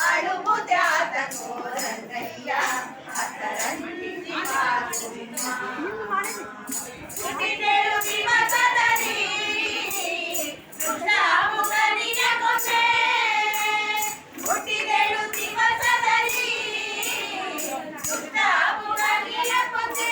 అడుగు జాతకు రంగయ్య అతరంది పుట్టినేడు విమసదని కృష్ణాముఖనిన కొసే పుట్టినేడు విమసదని కృష్ణాముఖనిన కొసే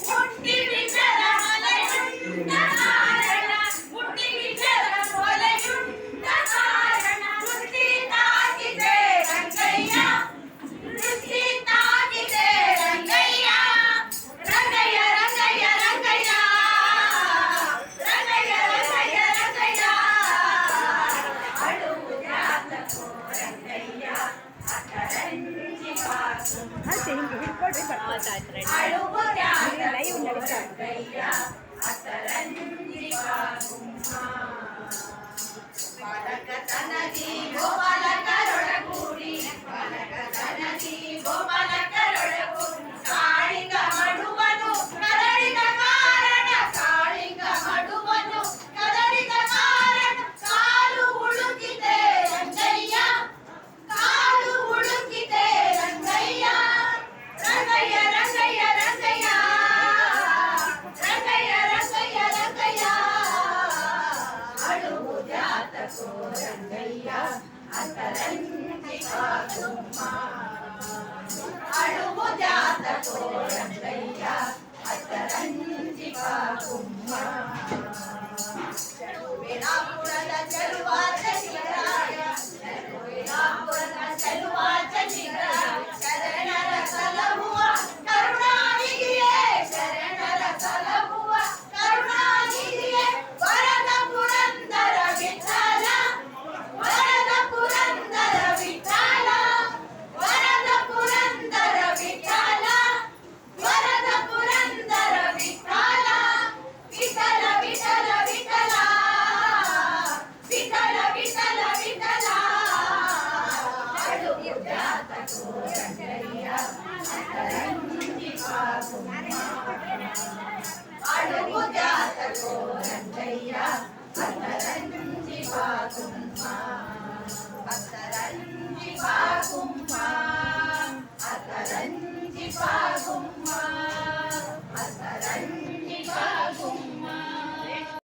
పుట్టి విచర హలయుండ కారణ పుట్టి విచర హలయుండ కారణ పుట్టి తాకితే రంగయ్య పుట్టి తాకితే రంగయ్య రంగయ్య రంగయ్య రంగయ్య రంగయ్య రంగయ్య రంగయ్య అడుగు జాతకు రంగయ్య అతరంజి పాసు అడుగు జాతకు రంగయ్య అతరంజి పాసు పలక తనది గోపాలక రొడగూడి పలక తనది గోపాలక రొడగూడి కాళింగ మడువను కదలిక కారణ కాళింಗ మడువను కదలిక కారణ కాలు ఉಳುಕಿತೆ ರಂಗಯ್ಯ కాలు ఉಳುಕಿತೆ రంగయ్య రంగయ్య రంగయ్య రంగయ్య రంగయ్య రంగయ్య రంగయ్య అడుగు జాతకు రంగయ్య అతరంజి పాసుమ్మ అడుగు జాతకు రంగయ్య అతరంజి పాసుమ్మ వేలాపుರದ ಚೆಲುವಾಚ ಶಿಖರಾಯ వేలాపుರದ ಚೆಲುವಾಚ ಶಿಖರಾಯ ಶರಣರ ಸಲಹುವ ಕರುಣಾನಿಧಿಯೇ ಶರಣರ ಸಲಹುವ ಕರುಣಾನಿಧಿಯೇ ವರದ ಪುರಂದರ ವಿಠಲ ವರದ ಪುರಂದರ ವಿಠಲ ವರದ ಪುರಂದರ ವಿಠಲ ವರದ ಪುರಂದರ ವಿಠಲ ವಿಠಲ ವಿಠಲ ವಿಠಲ ವಿಠಲ ವಿಠಲ ವಿಠಲ ಅಡುಗು ಜಾತಕು ರಂಗಯ್ಯ ಅತರಂಜಿ ಪಾಸುಮ್ಮ ಅಡುಗು ಜಾತಕು ರಂಗಯ್ಯ ಅತರಂಜಿ ಪಾಸುಮ್ಮ